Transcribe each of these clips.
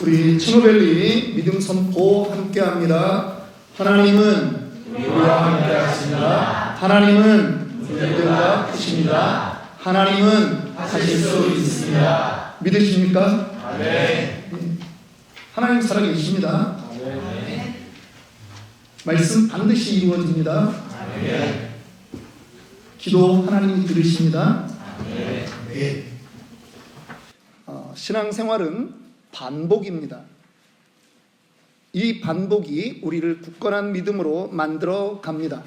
우리 친구별리 믿음 선포 함께합니다. 하나님은 우리와 함께하십니다. 하나님은 우리들과 크십니다. 하나님은 하실 수 있습니다. 믿으십니까? 네. 하나님 살아계십니다. 네. 말씀 반드시 이루어집니다. 네. 기도 하나님이 들으십니다. 네. 신앙생활은 반복입니다. 이 반복이 우리를 굳건한 믿음으로 만들어 갑니다.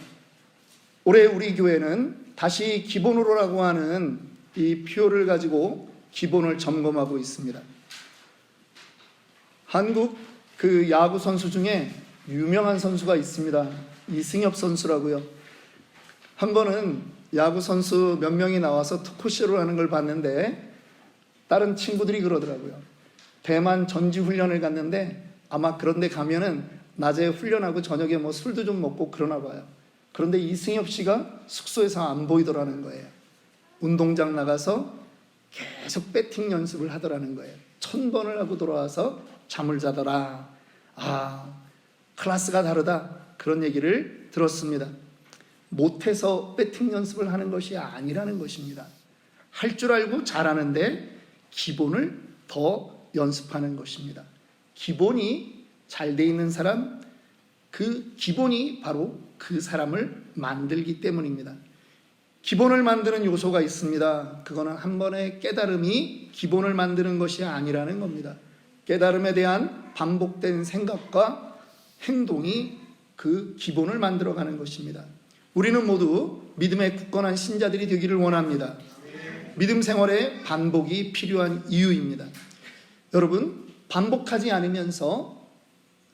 올해 우리 교회는 다시 기본으로라고 하는 이 표를 가지고 기본을 점검하고 있습니다. 한국 그 야구 선수 중에 유명한 선수가 있습니다. 이승엽 선수라고요. 한 번은 야구 선수 몇 명이 나와서 토크쇼를 하는 걸 봤는데 다른 친구들이 그러더라고요. 대만 전지훈련을 갔는데 아마 그런데 가면은 낮에 훈련하고 저녁에 뭐 술도 좀 먹고 그러나 봐요. 그런데 이승엽 씨가 숙소에서 안 보이더라는 거예요. 운동장 나가서 계속 배팅 연습을 하더라는 거예요. 1000번을 하고 돌아와서 잠을 자더라. 클래스가 다르다. 그런 얘기를 들었습니다. 못해서 배팅 연습을 하는 것이 아니라는 것입니다. 할 줄 알고 잘하는데 기본을 더 연습하는 것입니다. 기본이 잘 돼 있는 사람, 그 기본이 바로 그 사람을 만들기 때문입니다. 기본을 만드는 요소가 있습니다. 그거는 한 번의 깨달음이 기본을 만드는 것이 아니라는 겁니다. 깨달음에 대한 반복된 생각과 행동이 그 기본을 만들어가는 것입니다. 우리는 모두 믿음의 굳건한 신자들이 되기를 원합니다. 믿음 생활에 반복이 필요한 이유입니다. 여러분, 반복하지 않으면서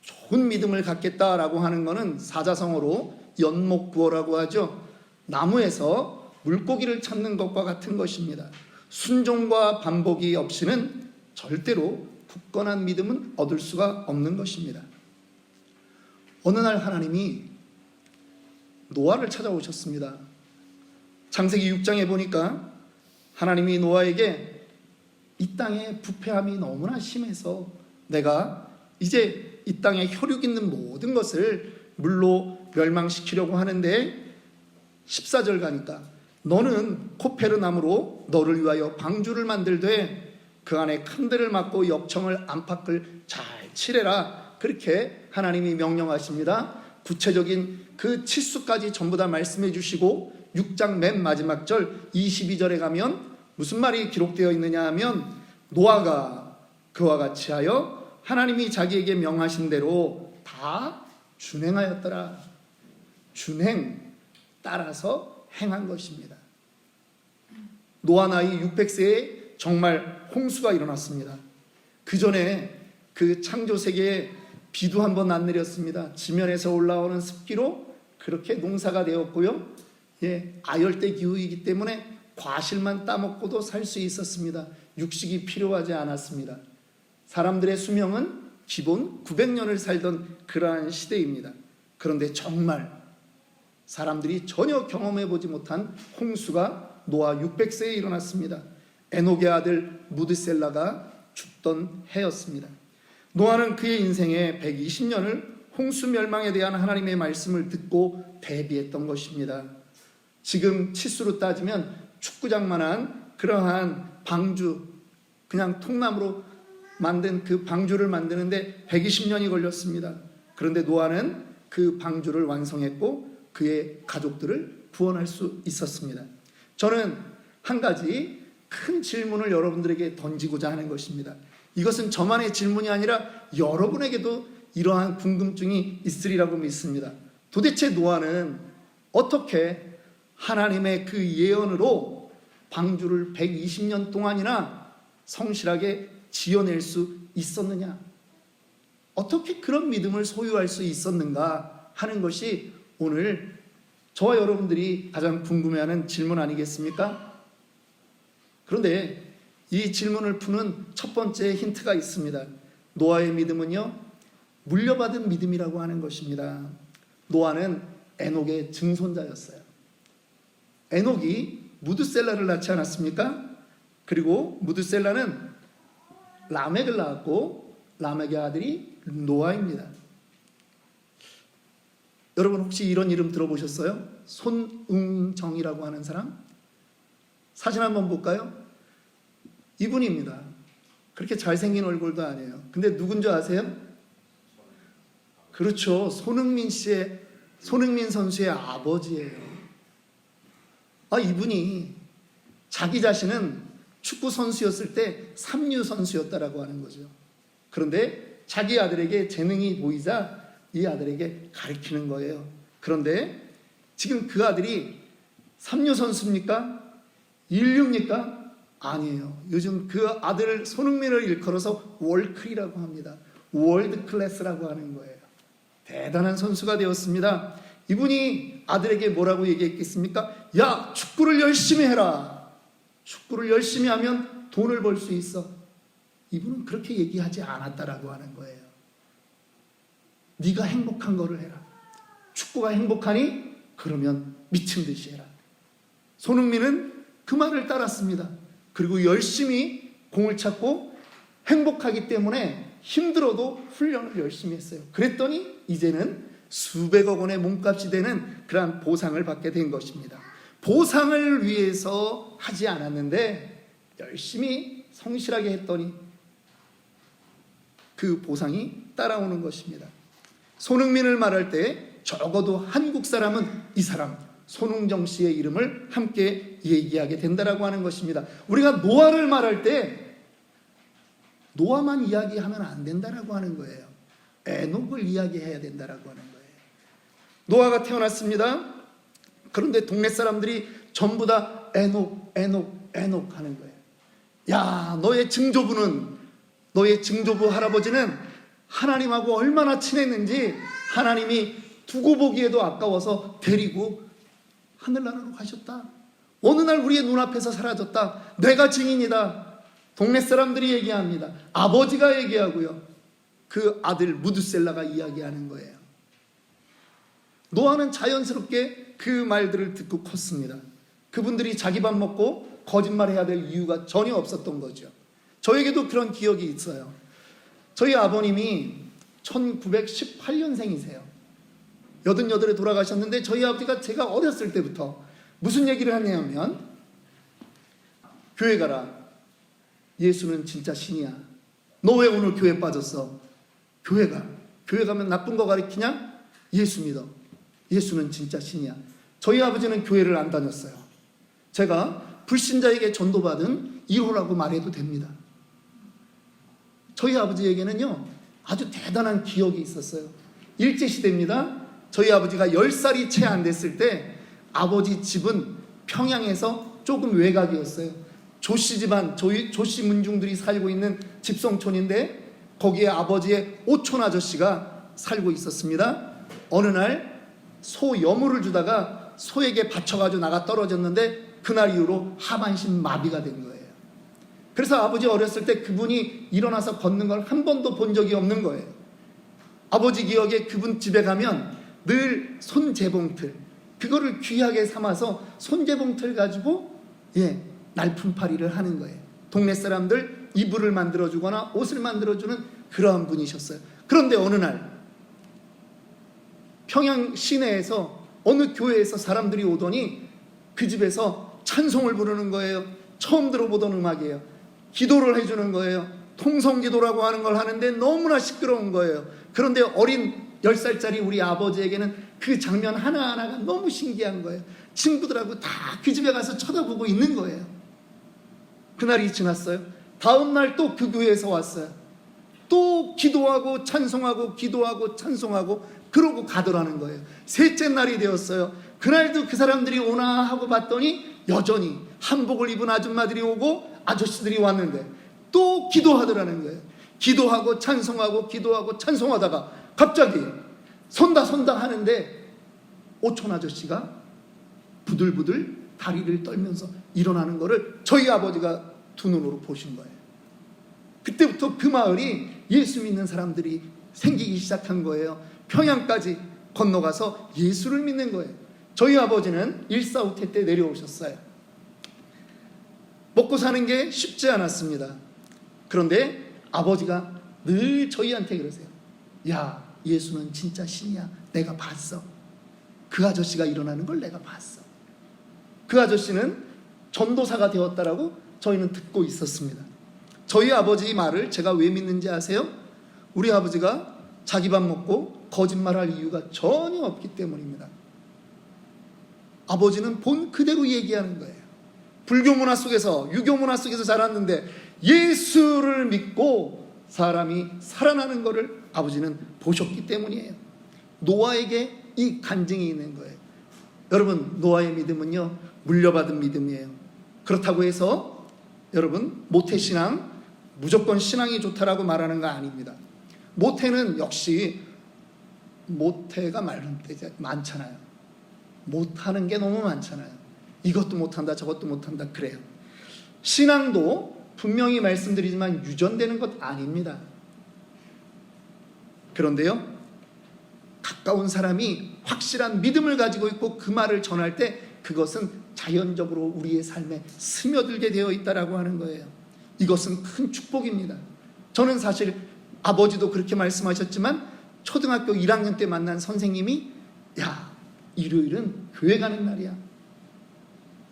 좋은 믿음을 갖겠다라고 하는 것은 사자성어로 연목구어라고 하죠. 나무에서 물고기를 찾는 것과 같은 것입니다. 순종과 반복이 없이는 절대로 굳건한 믿음은 얻을 수가 없는 것입니다. 어느 날 하나님이 노아를 찾아오셨습니다. 창세기 6장에 보니까 하나님이 노아에게 이 땅의 부패함이 너무나 심해서 내가 이제 이 땅에 혈육 있는 모든 것을 물로 멸망시키려고 하는데 14절 가니까 너는 코페르나무로 너를 위하여 방주를 만들되 그 안에 칸들을 막고 역청을 안팎을 잘 칠해라. 그렇게 하나님이 명령하십니다. 구체적인 그 치수까지 전부 다 말씀해 주시고 6장 맨 마지막 절 22절에 가면 무슨 말이 기록되어 있느냐 하면 노아가 그와 같이 하여 하나님이 자기에게 명하신 대로 다 준행하였더라. 준행, 따라서 행한 것입니다. 노아 나이 600세에 정말 홍수가 일어났습니다. 그 전에 그 창조 세계에 비도 한 번 안 내렸습니다. 지면에서 올라오는 습기로 그렇게 농사가 되었고요. 아열대 기후이기 때문에 과실만 따먹고도 살 수 있었습니다. 육식이 필요하지 않았습니다. 사람들의 수명은 기본 900년을 살던 그러한 시대입니다. 그런데 정말 사람들이 전혀 경험해보지 못한 홍수가 노아 600세에 일어났습니다. 에녹의 아들 무드셀라가 죽던 해였습니다. 노아는 그의 인생의 120년을 홍수 멸망에 대한 하나님의 말씀을 듣고 대비했던 것입니다. 지금 치수로 따지면 축구장만한 그러한 방주, 그냥 통나무로 만든 그 방주를 만드는데 120년이 걸렸습니다. 그런데 노아는 그 방주를 완성했고 그의 가족들을 구원할 수 있었습니다. 저는 한 가지 큰 질문을 여러분들에게 던지고자 하는 것입니다. 이것은 저만의 질문이 아니라 여러분에게도 이러한 궁금증이 있으리라고 믿습니다. 도대체 노아는 어떻게 하나님의 그 예언으로 방주를 120년 동안이나 성실하게 지어낼 수 있었느냐? 어떻게 그런 믿음을 소유할 수 있었는가 하는 것이 오늘 저와 여러분들이 가장 궁금해하는 질문 아니겠습니까? 그런데 이 질문을 푸는 첫 번째 힌트가 있습니다. 노아의 믿음은요, 물려받은 믿음이라고 하는 것입니다. 노아는 에녹의 증손자였어요. 에녹이 무드셀라를 낳지 않았습니까? 그리고 무드셀라는 라멕을 낳았고 라멕의 아들이 노아입니다. 여러분 혹시 이런 이름 들어보셨어요? 손응정이라고 하는 사람? 사진 한번 볼까요? 이분입니다. 그렇게 잘생긴 얼굴도 아니에요. 근데 누군지 아세요? 그렇죠. 손흥민 선수의 아버지예요. 이분이 자기 자신은 축구 선수였을 때 삼류 선수였다라고 하는 거죠. 그런데 자기 아들에게 재능이 보이자 이 아들에게 가르치는 거예요. 그런데 지금 그 아들이 삼류 선수입니까? 인류입니까? 아니에요. 요즘 그 아들 손흥민을 일컬어서 월클이라고 합니다. 월드 클래스라고 하는 거예요. 대단한 선수가 되었습니다. 이분이 아들에게 뭐라고 얘기했겠습니까? 야, 축구를 열심히 해라. 축구를 열심히 하면 돈을 벌 수 있어. 이분은 그렇게 얘기하지 않았다라고 하는 거예요. 네가 행복한 거를 해라. 축구가 행복하니? 그러면 미친 듯이 해라. 손흥민은 그 말을 따랐습니다. 그리고 열심히 공을 찾고 행복하기 때문에 힘들어도 훈련을 열심히 했어요. 그랬더니 이제는 수백억 원의 몸값이 되는 그러한 보상을 받게 된 것입니다. 보상을 위해서 하지 않았는데 열심히 성실하게 했더니 그 보상이 따라오는 것입니다. 손흥민을 말할 때 적어도 한국 사람은 이 사람 손흥정 씨의 이름을 함께 얘기하게 된다라고 하는 것입니다. 우리가 노아를 말할 때 노아만 이야기하면 안 된다라고 하는 거예요. 에녹을 이야기해야 된다라고 하는 거예요. 노아가 태어났습니다. 그런데 동네 사람들이 전부 다 에녹 하는 거예요. 야, 너의 증조부 할아버지는 하나님하고 얼마나 친했는지 하나님이 두고 보기에도 아까워서 데리고 하늘나라로 가셨다. 어느 날 우리의 눈앞에서 사라졌다. 내가 증인이다. 동네 사람들이 얘기합니다. 아버지가 얘기하고요. 그 아들 무드셀라가 이야기하는 거예요. 노아는 자연스럽게 그 말들을 듣고 컸습니다. 그분들이 자기 밥 먹고 거짓말해야 될 이유가 전혀 없었던 거죠. 저에게도 그런 기억이 있어요. 저희 아버님이 1918년생이세요. 88에 돌아가셨는데 저희 아버지가 제가 어렸을 때부터 무슨 얘기를 하냐면 교회 가라. 예수는 진짜 신이야. 너 왜 오늘 교회 빠졌어? 교회 가. 교회 가면 나쁜 거 가르치냐? 예수 믿어. 예수는 진짜 신이야. 저희 아버지는 교회를 안 다녔어요. 제가 불신자에게 전도받은 1호라고 말해도 됩니다. 저희 아버지에게는요 아주 대단한 기억이 있었어요. 일제시대입니다. 저희 아버지가 10살이 채 안 됐을 때 아버지 집은 평양에서 조금 외곽이었어요. 조씨 집안, 조씨 문중들이 살고 있는 집성촌인데 거기에 아버지의 오촌 아저씨가 살고 있었습니다. 어느 날 소 여물을 주다가 소에게 받쳐가지고 나가 떨어졌는데 그날 이후로 하반신 마비가 된 거예요. 그래서 아버지 어렸을 때 그분이 일어나서 걷는 걸 한 번도 본 적이 없는 거예요. 아버지 기억에 그분 집에 가면 늘 손재봉틀, 그거를 귀하게 삼아서 손재봉틀 가지고 날품팔이를 하는 거예요. 동네 사람들 이불을 만들어주거나 옷을 만들어주는 그러한 분이셨어요. 그런데 어느 날 평양 시내에서 어느 교회에서 사람들이 오더니 그 집에서 찬송을 부르는 거예요. 처음 들어보던 음악이에요. 기도를 해주는 거예요. 통성기도라고 하는 걸 하는데 너무나 시끄러운 거예요. 그런데 어린 10살짜리 우리 아버지에게는 그 장면 하나하나가 너무 신기한 거예요. 친구들하고 다 그 집에 가서 쳐다보고 있는 거예요. 그날이 지났어요. 다음날 또 그 교회에서 왔어요. 또 기도하고 찬송하고 기도하고 찬송하고 그러고 가더라는 거예요. 셋째 날이 되었어요. 그날도 그 사람들이 오나 하고 봤더니 여전히 한복을 입은 아줌마들이 오고 아저씨들이 왔는데 또 기도하더라는 거예요. 기도하고 찬송하고 기도하고 찬송하다가 갑자기 선다 하는데 오촌 아저씨가 부들부들 다리를 떨면서 일어나는 거를 저희 아버지가 두 눈으로 보신 거예요. 그때부터 그 마을이 예수 믿는 사람들이 생기기 시작한 거예요. 평양까지 건너가서 예수를 믿는 거예요. 저희 아버지는 일사후퇴 때 내려오셨어요. 먹고 사는 게 쉽지 않았습니다. 그런데 아버지가 늘 저희한테 그러세요. 야, 예수는 진짜 신이야. 내가 봤어. 그 아저씨가 일어나는 걸 내가 봤어. 그 아저씨는 전도사가 되었다라고 저희는 듣고 있었습니다. 저희 아버지 말을 제가 왜 믿는지 아세요? 우리 아버지가 자기 밥 먹고 거짓말할 이유가 전혀 없기 때문입니다. 아버지는 본 그대로 얘기하는 거예요. 불교 문화 속에서, 유교 문화 속에서 자랐는데 예수를 믿고 사람이 살아나는 것을 아버지는 보셨기 때문이에요. 노아에게 이 간증이 있는 거예요. 여러분, 노아의 믿음은요, 물려받은 믿음이에요. 그렇다고 해서 여러분, 모태신앙, 무조건 신앙이 좋다라고 말하는 거 아닙니다. 모태는 역시 모태가 많잖아요. 못하는 게 너무 많잖아요. 이것도 못한다, 저것도 못한다, 그래요. 신앙도 분명히 말씀드리지만 유전되는 것 아닙니다. 그런데요, 가까운 사람이 확실한 믿음을 가지고 있고 그 말을 전할 때 그것은 자연적으로 우리의 삶에 스며들게 되어 있다라고 하는 거예요. 이것은 큰 축복입니다. 저는 사실 아버지도 그렇게 말씀하셨지만 초등학교 1학년 때 만난 선생님이, 야, 일요일은 교회 가는 날이야.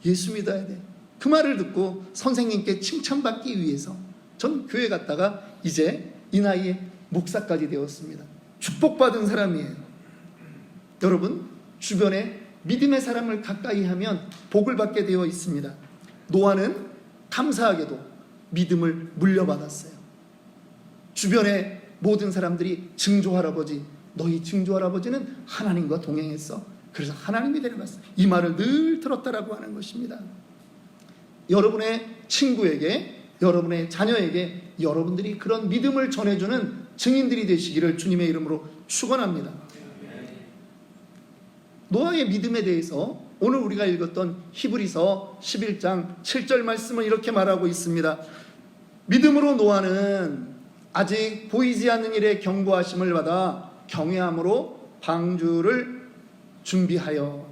예수 믿어야 돼. 그 말을 듣고 선생님께 칭찬받기 위해서 전 교회 갔다가 이제 이 나이에 목사까지 되었습니다. 축복받은 사람이에요. 여러분, 주변에 믿음의 사람을 가까이 하면 복을 받게 되어 있습니다. 노아는 감사하게도 믿음을 물려받았어요. 주변의 모든 사람들이 증조할아버지, 너희 증조할아버지는 하나님과 동행했어. 그래서 하나님이 데려갔어. 이 말을 늘 들었다라고 하는 것입니다. 여러분의 친구에게, 여러분의 자녀에게 여러분들이 그런 믿음을 전해주는 증인들이 되시기를 주님의 이름으로 축원합니다. 노아의 믿음에 대해서 오늘 우리가 읽었던 히브리서 11장 7절 말씀은 이렇게 말하고 있습니다. 믿음으로 노아는 아직 보이지 않는 일에 경고하심을 받아 경외함으로 방주를 준비하여.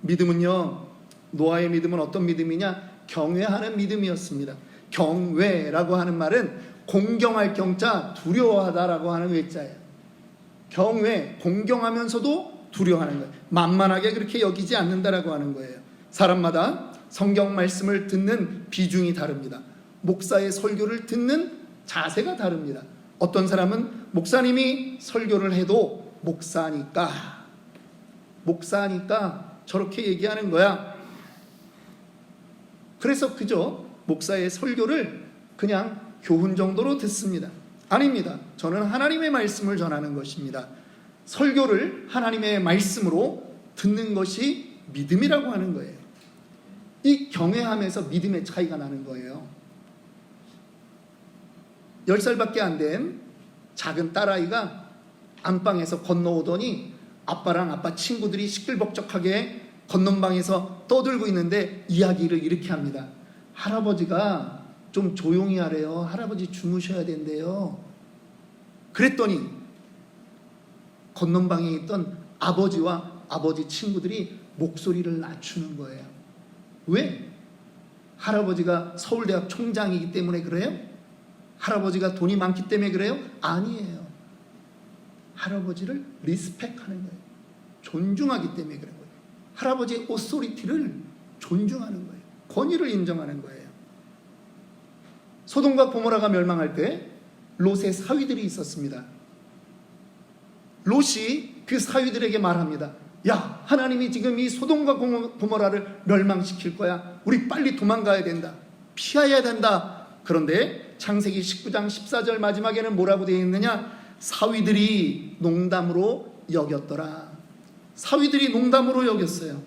믿음은요, 노아의 믿음은 어떤 믿음이냐? 경외하는 믿음이었습니다. 경외라고 하는 말은 공경할 경자, 두려워하다라고 하는 외자예요. 경외, 공경하면서도 두려워하는 거예요. 만만하게 그렇게 여기지 않는다라고 하는 거예요. 사람마다 성경 말씀을 듣는 비중이 다릅니다. 목사의 설교를 듣는 자세가 다릅니다. 어떤 사람은 목사님이 설교를 해도 목사니까 저렇게 얘기하는 거야. 그래서 그저 목사의 설교를 그냥 교훈 정도로 듣습니다. 아닙니다. 저는 하나님의 말씀을 전하는 것입니다. 설교를 하나님의 말씀으로 듣는 것이 믿음이라고 하는 거예요. 이 경외함에서 믿음의 차이가 나는 거예요. 10살밖에 안 된 작은 딸아이가 안방에서 건너오더니 아빠랑 아빠 친구들이 시끌벅적하게 건넌방에서 떠들고 있는데 이야기를 이렇게 합니다. 할아버지가 좀 조용히 하래요. 할아버지 주무셔야 된대요. 그랬더니 건넌방에 있던 아버지와 아버지 친구들이 목소리를 낮추는 거예요. 왜? 할아버지가 서울대학 총장이기 때문에 그래요? 할아버지가 돈이 많기 때문에 그래요? 아니에요. 할아버지를 리스펙하는 거예요. 존중하기 때문에 그런 거예요. 할아버지의 오소리티를 존중하는 거예요. 권위를 인정하는 거예요. 소돔과 고모라가 멸망할 때 롯의 사위들이 있었습니다. 롯이 그 사위들에게 말합니다. 야, 하나님이 지금 이 소돔과 고모라를 멸망시킬 거야. 우리 빨리 도망가야 된다. 피해야 된다. 그런데 창세기 19장 14절 마지막에는 뭐라고 되어 있느냐? 사위들이 농담으로 여겼더라. 사위들이 농담으로 여겼어요.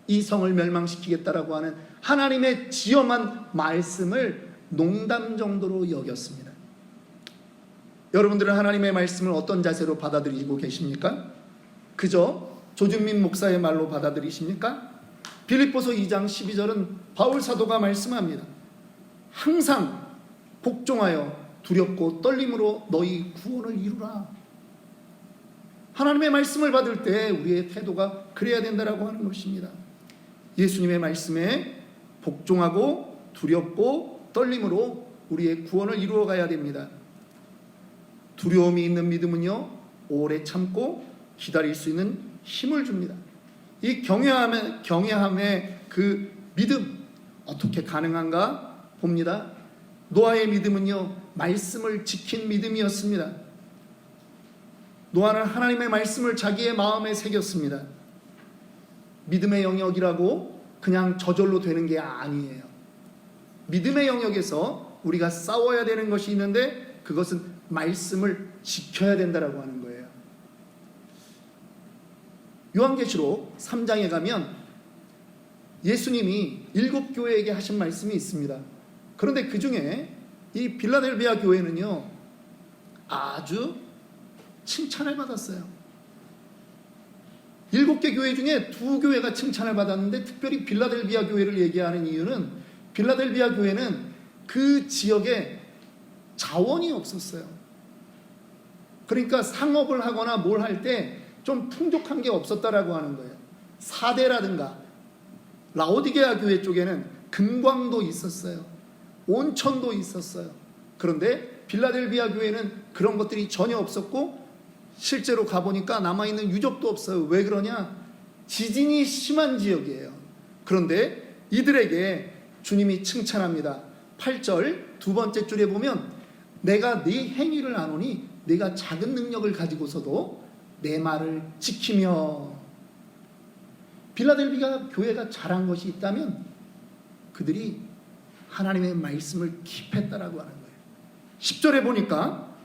이 성을 멸망시키겠다라고 하는 하나님의 지엄한 말씀을 농담 정도로 여겼습니다. 여러분들은 하나님의 말씀을 어떤 자세로 받아들이고 계십니까? 그저 조준민 목사의 말로 받아들이십니까? 빌립보서 2장 12절은 바울 사도가 말씀합니다. 항상 복종하여 두렵고 떨림으로 너희 구원을 이루라. 하나님의 말씀을 받을 때 우리의 태도가 그래야 된다라고 하는 것입니다. 예수님의 말씀에 복종하고 두렵고 떨림으로 우리의 구원을 이루어 가야 됩니다. 두려움이 있는 믿음은요, 오래 참고 기다릴 수 있는 힘을 줍니다. 이 경외함의 그 믿음 어떻게 가능한가 봅니다. 노아의 믿음은요, 말씀을 지킨 믿음이었습니다. 노아는 하나님의 말씀을 자기의 마음에 새겼습니다. 믿음의 영역이라고 그냥 저절로 되는 게 아니에요. 믿음의 영역에서 우리가 싸워야 되는 것이 있는데 그것은 말씀을 지켜야 된다라고 하는 거예요. 요한계시록 3장에 가면 예수님이 7교회에게 하신 말씀이 있습니다. 그런데 그 중에 이 빌라델비아 교회는요, 아주 칭찬을 받았어요. 7개 교회 중에 2교회가 칭찬을 받았는데 특별히 빌라델비아 교회를 얘기하는 이유는 빌라델비아 교회는 그 지역에 자원이 없었어요. 그러니까 상업을 하거나 뭘 할 때 좀 풍족한 게 없었다라고 하는 거예요. 사대라든가 라오디게아 교회 쪽에는 금광도 있었어요. 온천도 있었어요. 그런데 빌라델비아 교회는 그런 것들이 전혀 없었고 실제로 가보니까 남아있는 유적도 없어요. 왜 그러냐? 지진이 심한 지역이에요. 그런데 이들에게 주님이 칭찬합니다. 8절 두 번째 줄에 보면 내가 네 행위를 아노니 네가 작은 능력을 가지고서도 내 말을 지키며. 빌라델비아 교회가 잘한 것이 있다면 그들이 하나님의 말씀을 기했다라고 하는 거예요. 10절에 보니까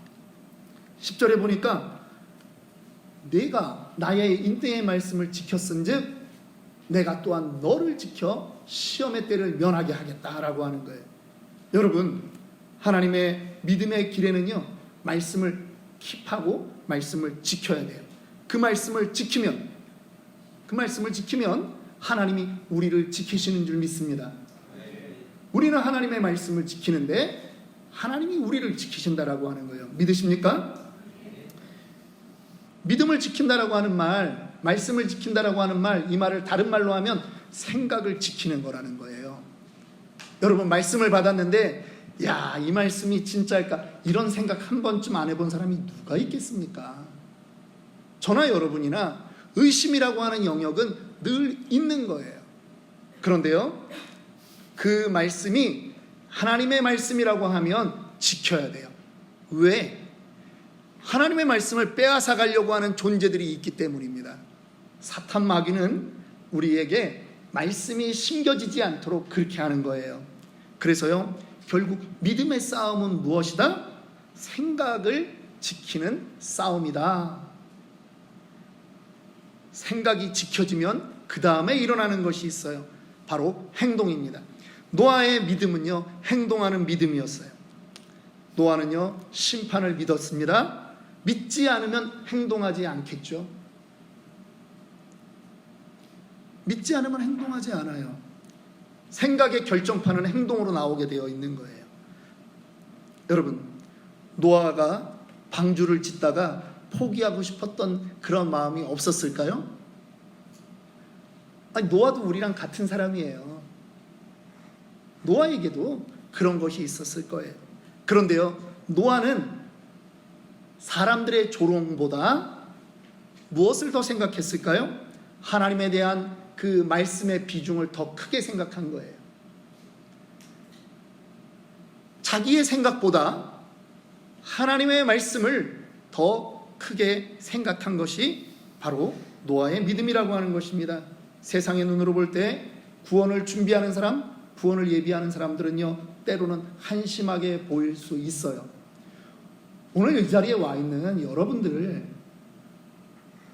내가 나의 인때의 말씀을 지켰은즉 내가 또한 너를 지켜 시험의 때를 면하게 하겠다라고 하는 거예요. 여러분, 하나님의 믿음의 길에는요, 말씀을 킵하고 말씀을 지켜야 돼요. 그 말씀을 지키면 하나님이 우리를 지키시는 줄 믿습니다. 우리는 하나님의 말씀을 지키는데 하나님이 우리를 지키신다라고 하는 거예요. 믿으십니까? 믿음을 지킨다라고 하는 말, 말씀을 지킨다라고 하는 말, 이 말을 다른 말로 하면 생각을 지키는 거라는 거예요. 여러분, 말씀을 받았는데 야, 이 말씀이 진짜일까? 이런 생각 한 번쯤 안 해본 사람이 누가 있겠습니까? 저나 여러분이나 의심이라고 하는 영역은 늘 있는 거예요. 그런데요, 그 말씀이 하나님의 말씀이라고 하면 지켜야 돼요. 왜? 하나님의 말씀을 빼앗아 가려고 하는 존재들이 있기 때문입니다. 사탄 마귀는 우리에게 말씀이 심겨지지 않도록 그렇게 하는 거예요. 그래서요, 결국 믿음의 싸움은 무엇이다? 생각을 지키는 싸움이다. 생각이 지켜지면 그 다음에 일어나는 것이 있어요. 바로 행동입니다. 노아의 믿음은요, 행동하는 믿음이었어요. 노아는요, 심판을 믿었습니다. 믿지 않으면 행동하지 않겠죠. 믿지 않으면 행동하지 않아요. 생각의 결정판은 행동으로 나오게 되어 있는 거예요. 여러분, 노아가 방주를 짓다가 포기하고 싶었던 그런 마음이 없었을까요? 아니, 노아도 우리랑 같은 사람이에요. 노아에게도 그런 것이 있었을 거예요. 그런데요, 노아는 사람들의 조롱보다 무엇을 더 생각했을까요? 하나님에 대한 그 말씀의 비중을 더 크게 생각한 거예요. 자기의 생각보다 하나님의 말씀을 더 크게 생각한 것이 바로 노아의 믿음이라고 하는 것입니다. 세상의 눈으로 볼 때 구원을 준비하는 사람, 구원을 예비하는 사람들은요, 때로는 한심하게 보일 수 있어요. 오늘 이 자리에 와 있는 여러분들,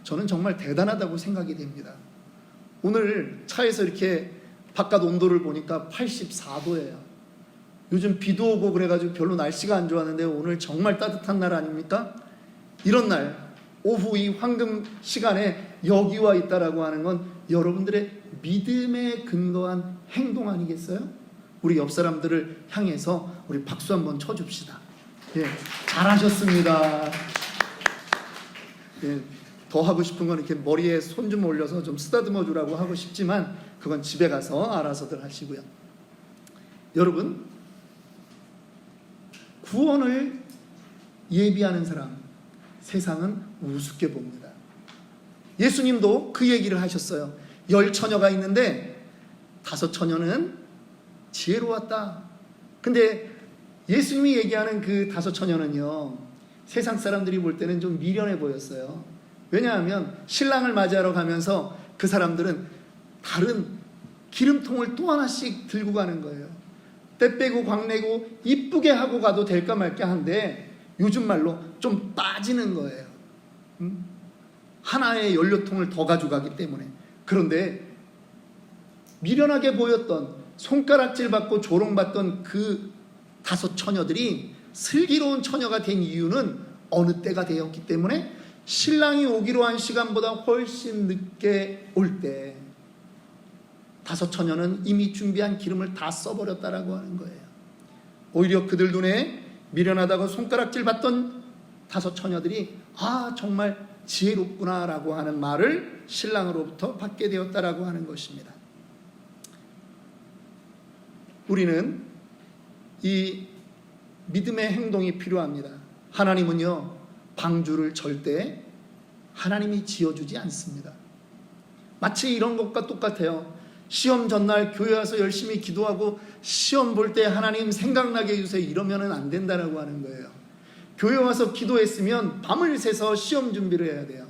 저는 정말 대단하다고 생각이 됩니다. 오늘 차에서 이렇게 바깥 온도를 보니까 84도예요. 요즘 비도 오고 그래가지고 별로 날씨가 안 좋았는데 오늘 정말 따뜻한 날 아닙니까? 이런 날 오후 이 황금 시간에 여기 와 있다라고 하는 건 여러분들의 믿음에 근거한 행동 아니겠어요? 우리 옆 사람들을 향해서 우리 박수 한번 쳐줍시다. 예, 잘하셨습니다. 예, 더 하고 싶은 건 이렇게 머리에 손 좀 올려서 좀 쓰다듬어 주라고 하고 싶지만 그건 집에 가서 알아서들 하시고요. 여러분, 구원을 예비하는 사람 세상은 우습게 봅니다. 예수님도 그 얘기를 하셨어요. 10처녀가 있는데 5처녀는 지혜로웠다. 근데 예수님이 얘기하는 그 5처녀는요, 세상 사람들이 볼 때는 좀 미련해 보였어요. 왜냐하면 신랑을 맞이하러 가면서 그 사람들은 다른 기름통을 또 하나씩 들고 가는 거예요. 때 빼고 광내고 이쁘게 하고 가도 될까 말까 한데 요즘 말로 좀 빠지는 거예요. 하나의 연료통을 더 가져가기 때문에. 그런데 미련하게 보였던, 손가락질 받고 조롱받던 그 5처녀들이 슬기로운 처녀가 된 이유는 어느 때가 되었기 때문에 신랑이 오기로 한 시간보다 훨씬 늦게 올 때 5처녀는 이미 준비한 기름을 다 써버렸다라고 하는 거예요. 오히려 그들 눈에 미련하다고 손가락질 받던 5처녀들이 정말 지혜롭구나라고 하는 말을 신랑으로부터 받게 되었다라고 하는 것입니다. 우리는 이 믿음의 행동이 필요합니다. 하나님은요, 방주를 절대 하나님이 지어주지 않습니다. 마치 이런 것과 똑같아요. 시험 전날 교회 와서 열심히 기도하고 시험 볼 때 하나님 생각나게 해주세요 이러면 안 된다라고 하는 거예요. 교회 와서 기도했으면 밤을 새서 시험 준비를 해야 돼요.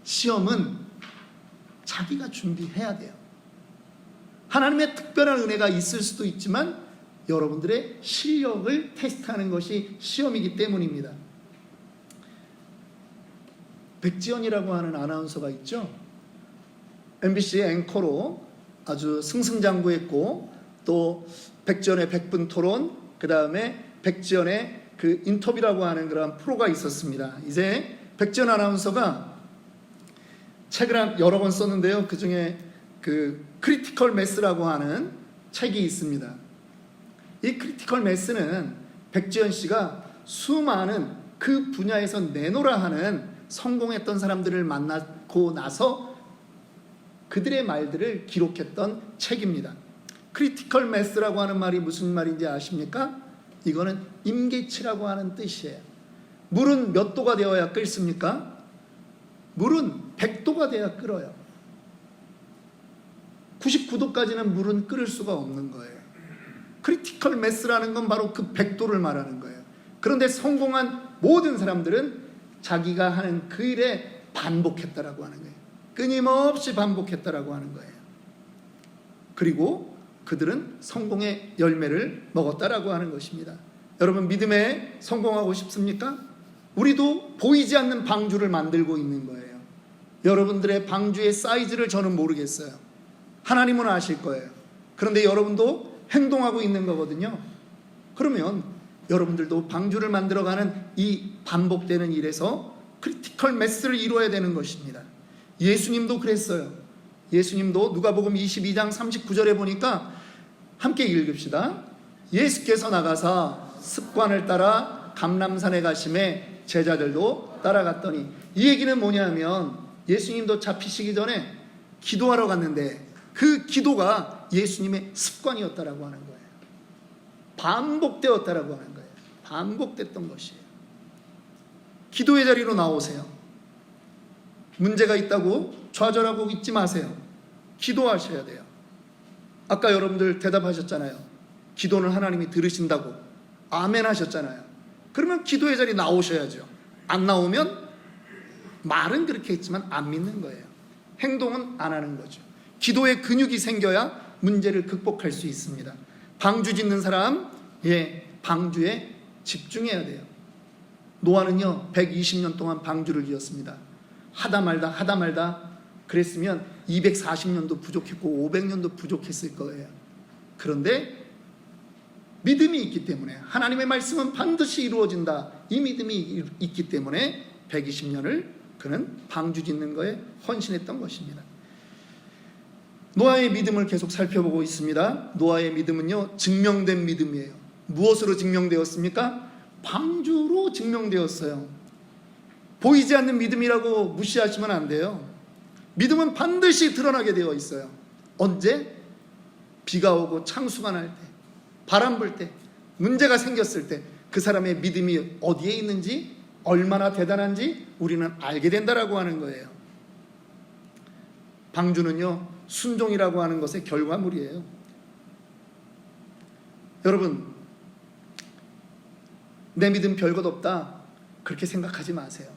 시험은 자기가 준비해야 돼요. 하나님의 특별한 은혜가 있을 수도 있지만 여러분들의 실력을 테스트하는 것이 시험이기 때문입니다. 백지연이라고 하는 아나운서가 있죠. MBC 앵커로 아주 승승장구했고, 또 백지연의 백분 토론, 그 다음에 백지연의 그 인터뷰라고 하는 그런 프로가 있었습니다. 이제 백지연 아나운서가 책을 여러 권 썼는데요. 그 중에 그 크리티컬 매스라고 하는 책이 있습니다. 이 크리티컬 매스는 백지연 씨가 수많은 그 분야에서 내노라 하는 성공했던 사람들을 만나고 나서 그들의 말들을 기록했던 책입니다. 크리티컬 매스라고 하는 말이 무슨 말인지 아십니까? 이거는 임계치라고 하는 뜻이에요. 물은 몇 도가 되어야 끓습니까? 물은 100도가 돼야 끓어요. 99도까지는 물은 끓을 수가 없는 거예요. 크리티컬 매스라는 건 바로 그 100도를 말하는 거예요. 그런데 성공한 모든 사람들은 자기가 하는 그 일에 반복했다라고 하는 거예요. 끊임없이 반복했다라고 하는 거예요. 그리고 그들은 성공의 열매를 먹었다라고 하는 것입니다. 여러분, 믿음에 성공하고 싶습니까? 우리도 보이지 않는 방주를 만들고 있는 거예요. 여러분들의 방주의 사이즈를 저는 모르겠어요. 하나님은 아실 거예요. 그런데 여러분도 행동하고 있는 거거든요. 그러면 여러분들도 방주를 만들어가는 이 반복되는 일에서 크리티컬 매스를 이루어야 되는 것입니다. 예수님도 그랬어요. 예수님도 누가복음 22장 39절에 보니까 함께 읽읍시다. 예수께서 나가사 습관을 따라 감람산에 가심에 제자들도 따라갔더니, 이 얘기는 뭐냐면 예수님도 잡히시기 전에 기도하러 갔는데 그 기도가 예수님의 습관이었다라고 하는 거예요. 반복되었다라고 하는 거예요. 반복됐던 것이에요. 기도의 자리로 나오세요. 문제가 있다고 좌절하고 있지 마세요. 기도하셔야 돼요. 아까 여러분들 대답하셨잖아요. 기도는 하나님이 들으신다고 아멘 하셨잖아요. 그러면 기도의 자리 나오셔야죠. 안 나오면 말은 그렇게 했지만 안 믿는 거예요. 행동은 안 하는 거죠. 기도의 근육이 생겨야 문제를 극복할 수 있습니다. 방주 짓는 사람, 방주에 집중해야 돼요. 노아는요 120년 동안 방주를 지었습니다. 하다 말다 그랬으면 240년도 부족했고 500년도 부족했을 거예요. 그런데 믿음이 있기 때문에, 하나님의 말씀은 반드시 이루어진다, 이 믿음이 있기 때문에 120년을 그는 방주 짓는 거에 헌신했던 것입니다. 노아의 믿음을 계속 살펴보고 있습니다. 노아의 믿음은요 증명된 믿음이에요. 무엇으로 증명되었습니까? 방주로 증명되었어요. 보이지 않는 믿음이라고 무시하시면 안 돼요. 믿음은 반드시 드러나게 되어 있어요. 언제? 비가 오고 창수가 날 때, 바람 불 때, 문제가 생겼을 때 그 사람의 믿음이 어디에 있는지 얼마나 대단한지 우리는 알게 된다라고 하는 거예요. 방주는요, 순종이라고 하는 것의 결과물이에요. 여러분, 내 믿음 별것 없다 그렇게 생각하지 마세요.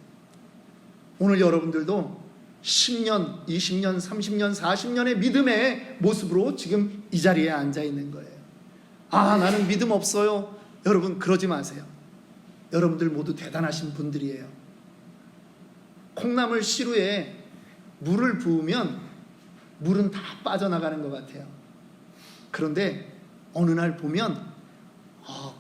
오늘 여러분들도 10년, 20년, 30년, 40년의 믿음의 모습으로 지금 이 자리에 앉아 있는 거예요. 아, 나는 믿음 없어요. 여러분, 그러지 마세요. 여러분들 모두 대단하신 분들이에요. 콩나물 시루에 물을 부으면 물은 다 빠져나가는 것 같아요. 그런데 어느 날 보면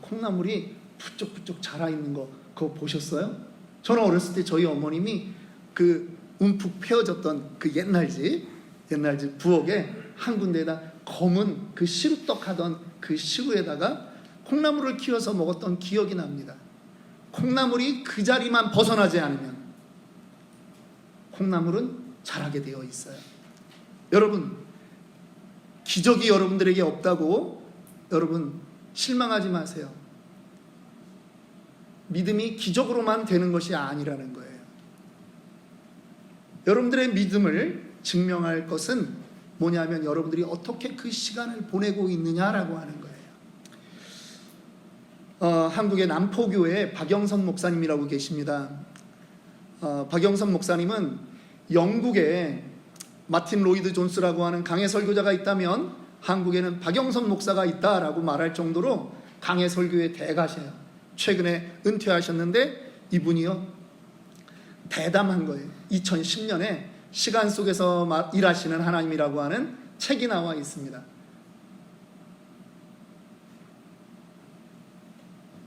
콩나물이 부쩍부쩍 자라있는 거 그거 보셨어요? 저는 어렸을 때 저희 어머님이 그 움푹 패어졌던 그 옛날 집 부엌에 한 군데에다 검은 그 시루떡 하던 그 시루에다가 콩나물을 키워서 먹었던 기억이 납니다. 콩나물이 그 자리만 벗어나지 않으면 콩나물은 자라게 되어 있어요. 여러분, 기적이 여러분들에게 없다고 여러분 실망하지 마세요. 믿음이 기적으로만 되는 것이 아니라는 거예요. 여러분들의 믿음을 증명할 것은 뭐냐면 여러분들이 어떻게 그 시간을 보내고 있느냐라고 하는 거예요. 한국의 남포교회 박영선 목사님이라고 계십니다. 박영선 목사님은 영국에 마틴 로이드 존스라고 하는 강해 설교자가 있다면 한국에는 박영선 목사가 있다라고 말할 정도로 강해 설교의 대가셔요. 최근에 은퇴하셨는데 이분이요, 대담한 거예요. 2010년에 시간 속에서 일하시는 하나님이라고 하는 책이 나와 있습니다.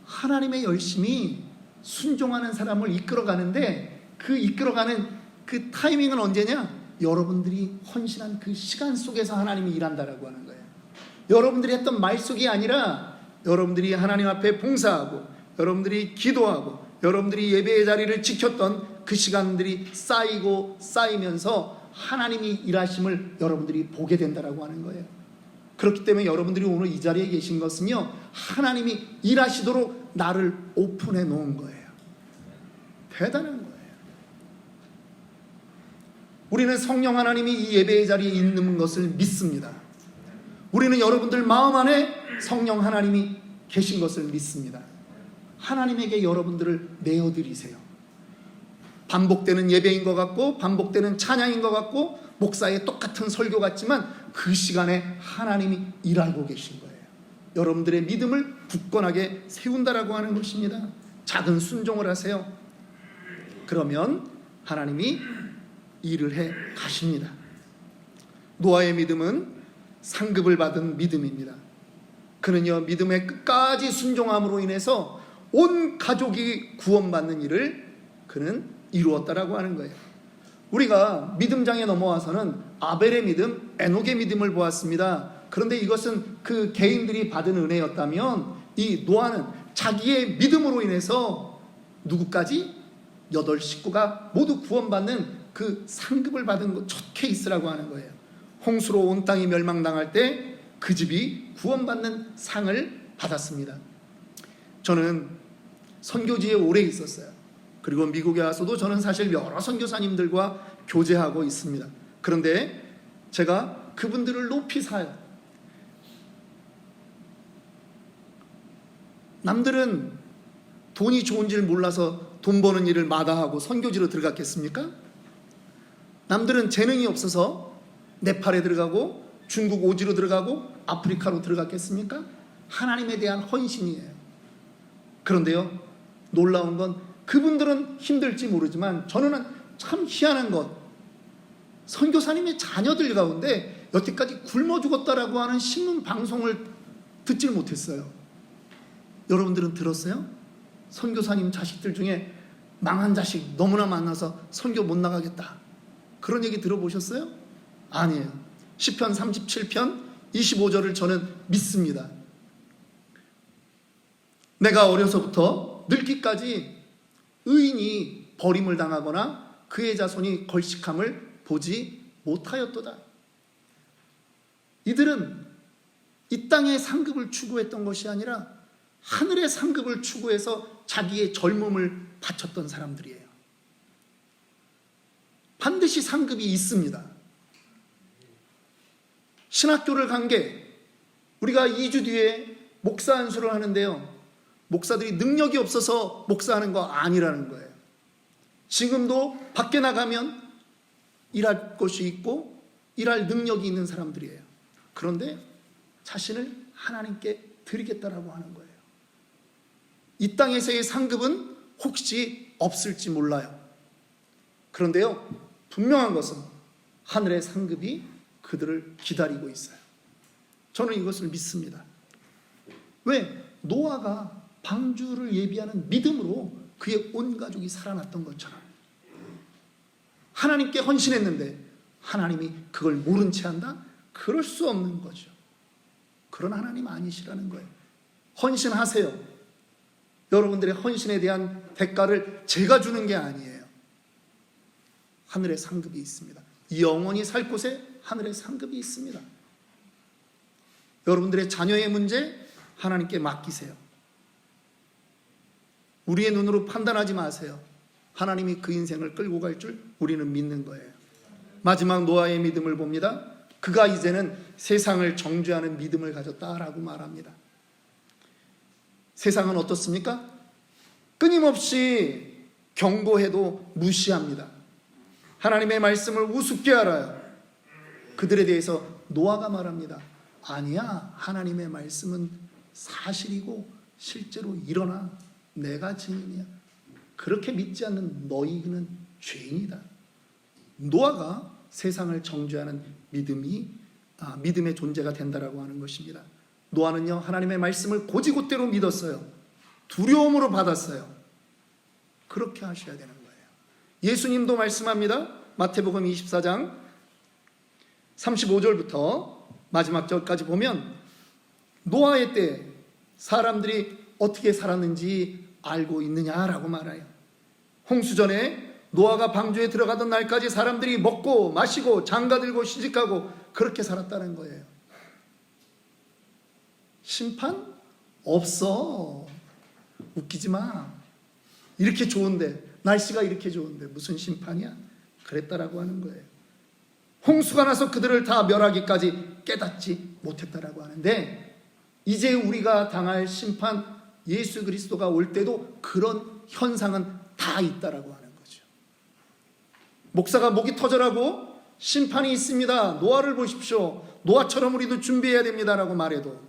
하나님의 열심히 순종하는 사람을 이끌어가는데 그 이끌어가는 그 타이밍은 언제냐? 여러분들이 헌신한 그 시간 속에서 하나님이 일한다라고 하는 거예요. 여러분들이 했던 말속이 아니라 여러분들이 하나님 앞에 봉사하고 여러분들이 기도하고 여러분들이 예배의 자리를 지켰던 그 시간들이 쌓이고 쌓이면서 하나님이 일하심을 여러분들이 보게 된다라고 하는 거예요. 그렇기 때문에 여러분들이 오늘 이 자리에 계신 것은요, 하나님이 일하시도록 나를 오픈해 놓은 거예요. 대단한 거예요. 우리는 성령 하나님이 이 예배의 자리에 있는 것을 믿습니다. 우리는 여러분들 마음 안에 성령 하나님이 계신 것을 믿습니다. 하나님에게 여러분들을 내어드리세요. 반복되는 예배인 것 같고 반복되는 찬양인 것 같고 목사의 똑같은 설교 같지만 그 시간에 하나님이 일하고 계신 거예요. 여러분들의 믿음을 굳건하게 세운다라고 하는 것입니다. 작은 순종을 하세요. 그러면 하나님이 일을 해 가십니다. 노아의 믿음은 상급을 받은 믿음입니다. 그는요, 믿음의 끝까지 순종함으로 인해서 온 가족이 구원받는 일을 그는 이루었다라고 하는 거예요. 우리가 믿음장에 넘어와서는 아벨의 믿음, 에녹의 믿음을 보았습니다. 그런데 이것은 그 개인들이 받은 은혜였다면 이 노아는 자기의 믿음으로 인해서 누구까지? 8 식구가 모두 구원받는 그 상급을 받은 첫 케이스라고 하는 거예요. 홍수로 온 땅이 멸망당할 때 그 집이 구원받는 상을 받았습니다. 저는 선교지에 오래 있었어요. 그리고 미국에 와서도 저는 사실 여러 선교사님들과 교제하고 있습니다. 그런데 제가 그분들을 높이 사요. 남들은 돈이 좋은 줄 몰라서 돈 버는 일을 마다하고 선교지로 들어갔겠습니까? 남들은 재능이 없어서 네팔에 들어가고 중국 오지로 들어가고 아프리카로 들어갔겠습니까? 하나님에 대한 헌신이에요. 그런데요, 놀라운 건 그분들은 힘들지 모르지만 저는 참 희한한 것, 선교사님의 자녀들 가운데 여태까지 굶어 죽었다라고 하는 신문 방송을 듣질 못했어요. 여러분들은 들었어요? 선교사님 자식들 중에 망한 자식 너무나 많아서 선교 못 나가겠다, 그런 얘기 들어보셨어요? 아니에요. 시편 37편 25절을 저는 믿습니다. 내가 어려서부터 늙기까지 의인이 버림을 당하거나 그의 자손이 걸식함을 보지 못하였도다. 이들은 이 땅의 상급을 추구했던 것이 아니라 하늘의 상급을 추구해서 자기의 젊음을 바쳤던 사람들이에요. 반드시 상급이 있습니다. 신학교를 간 게 우리가 2주 뒤에 목사 안수를 하는데요, 목사들이 능력이 없어서 목사하는 거 아니라는 거예요. 지금도 밖에 나가면 일할 곳이 있고 일할 능력이 있는 사람들이에요. 그런데 자신을 하나님께 드리겠다라고 하는 거예요. 이 땅에서의 상급은 혹시 없을지 몰라요. 그런데요, 분명한 것은 하늘의 상급이 그들을 기다리고 있어요. 저는 이것을 믿습니다. 왜? 노아가 방주를 예비하는 믿음으로 그의 온 가족이 살아났던 것처럼 하나님께 헌신했는데 하나님이 그걸 모른 채 한다? 그럴 수 없는 거죠. 그런 하나님 아니시라는 거예요. 헌신하세요. 여러분들의 헌신에 대한 대가를 제가 주는 게 아니에요. 하늘의 상급이 있습니다. 영원히 살 곳에 하늘의 상급이 있습니다. 여러분들의 자녀의 문제 하나님께 맡기세요. 우리의 눈으로 판단하지 마세요. 하나님이 그 인생을 끌고 갈 줄 우리는 믿는 거예요. 마지막 노아의 믿음을 봅니다. 그가 이제는 세상을 정죄하는 믿음을 가졌다라고 말합니다. 세상은 어떻습니까? 끊임없이 경고해도 무시합니다. 하나님의 말씀을 우습게 알아요. 그들에 대해서 노아가 말합니다. 아니야, 하나님의 말씀은 사실이고 실제로 일어나. 내가 증인이야. 그렇게 믿지 않는 너희는 죄인이다. 노아가 세상을 정죄하는 믿음의 존재가 된다라고 하는 것입니다. 노아는요, 하나님의 말씀을 고지곳대로 믿었어요. 두려움으로 받았어요. 그렇게 하셔야 되는 거예요. 예수님도 말씀합니다. 마태복음 24장 35절부터 마지막 절까지 보면 노아의 때 사람들이 어떻게 살았는지 알고 있느냐라고 말해요. 홍수전에 노아가 방주에 들어가던 날까지 사람들이 먹고 마시고 장가들고 시집가고 그렇게 살았다는 거예요. 심판? 없어. 웃기지 마. 이렇게 좋은데, 날씨가 이렇게 좋은데 무슨 심판이야? 그랬다라고 하는 거예요. 홍수가 나서 그들을 다 멸하기까지 깨닫지 못했다라고 하는데, 이제 우리가 당할 심판, 예수 그리스도가 올 때도 그런 현상은 다 있다라고 하는 거죠. 목사가 목이 터져라고 심판이 있습니다. 노아를 보십시오. 노아처럼 우리도 준비해야 됩니다라고 말해도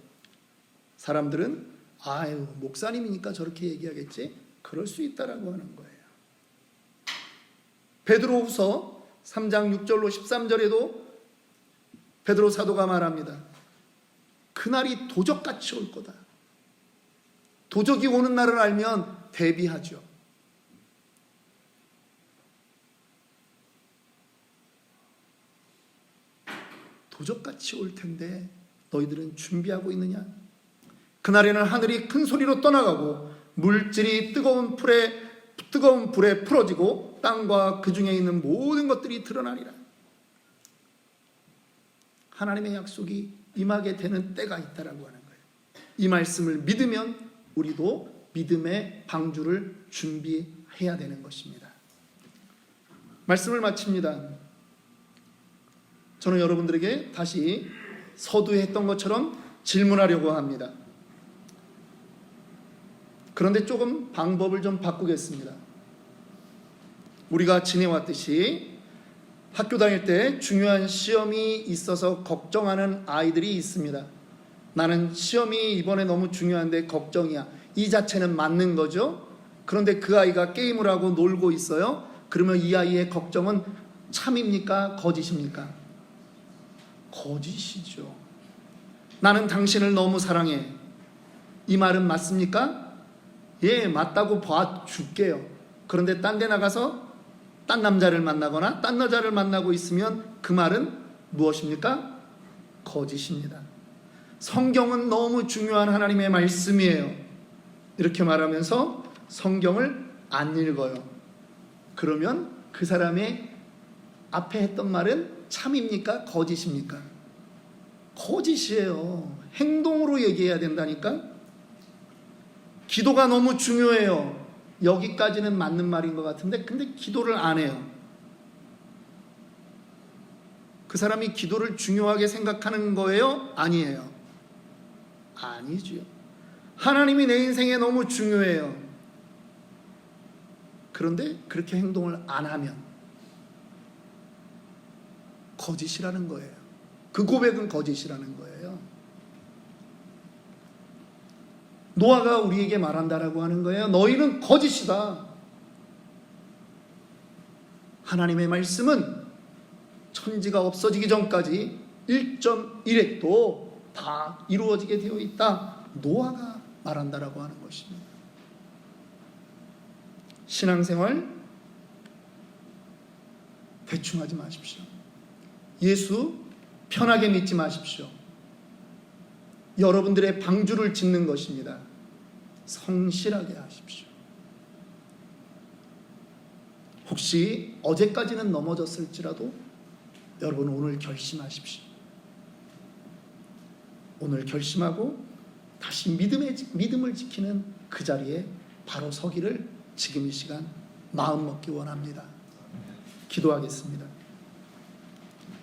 사람들은 아유, 목사님이니까 저렇게 얘기하겠지? 그럴 수 있다라고 하는 거예요. 베드로후서 3장 6절로 13절에도 베드로 사도가 말합니다. 그날이 도적같이 올 거다. 도적이 오는 날을 알면 대비하죠. 도적같이 올 텐데 너희들은 준비하고 있느냐? 그날에는 하늘이 큰 소리로 떠나가고 물질이 뜨거운 불에 풀어지고 땅과 그 중에 있는 모든 것들이 드러나리라. 하나님의 약속이 임하게 되는 때가 있다라고 하는 거예요. 이 말씀을 믿으면 우리도 믿음의 방주를 준비해야 되는 것입니다. 말씀을 마칩니다. 저는 여러분들에게 다시 서두에 했던 것처럼 질문하려고 합니다. 그런데 조금 방법을 좀 바꾸겠습니다. 우리가 지내왔듯이 학교 다닐 때 중요한 시험이 있어서 걱정하는 아이들이 있습니다. 나는 시험이 이번에 너무 중요한데 걱정이야. 이 자체는 맞는 거죠. 그런데 그 아이가 게임을 하고 놀고 있어요. 그러면 이 아이의 걱정은 참입니까? 거짓입니까? 거짓이죠. 나는 당신을 너무 사랑해. 이 말은 맞습니까? 예, 맞다고 봐줄게요. 그런데 딴 데 나가서 딴 남자를 만나거나 딴 여자를 만나고 있으면 그 말은 무엇입니까? 거짓입니다. 성경은 너무 중요한 하나님의 말씀이에요. 이렇게 말하면서 성경을 안 읽어요. 그러면 그 사람의 앞에 했던 말은 참입니까? 거짓입니까? 거짓이에요. 행동으로 얘기해야 된다니까. 기도가 너무 중요해요. 여기까지는 맞는 말인 것 같은데 근데 기도를 안 해요. 그 사람이 기도를 중요하게 생각하는 거예요? 아니에요. 아니지요. 하나님이 내 인생에 너무 중요해요. 그런데 그렇게 행동을 안 하면 거짓이라는 거예요. 그 고백은 거짓이라는 거예요. 노아가 우리에게 말한다라고 하는 거예요. 너희는 거짓이다. 하나님의 말씀은 천지가 없어지기 전까지 1.1획도 다 이루어지게 되어 있다. 노아가 말한다라고 하는 것입니다. 신앙생활 대충 하지 마십시오. 예수 편하게 믿지 마십시오. 여러분들의 방주를 짓는 것입니다. 성실하게 하십시오. 혹시 어제까지는 넘어졌을지라도 여러분 오늘 결심하십시오. 오늘 결심하고 다시 믿음을 지키는 그 자리에 바로 서기를 지금 이 시간 마음 먹기 원합니다. 기도하겠습니다.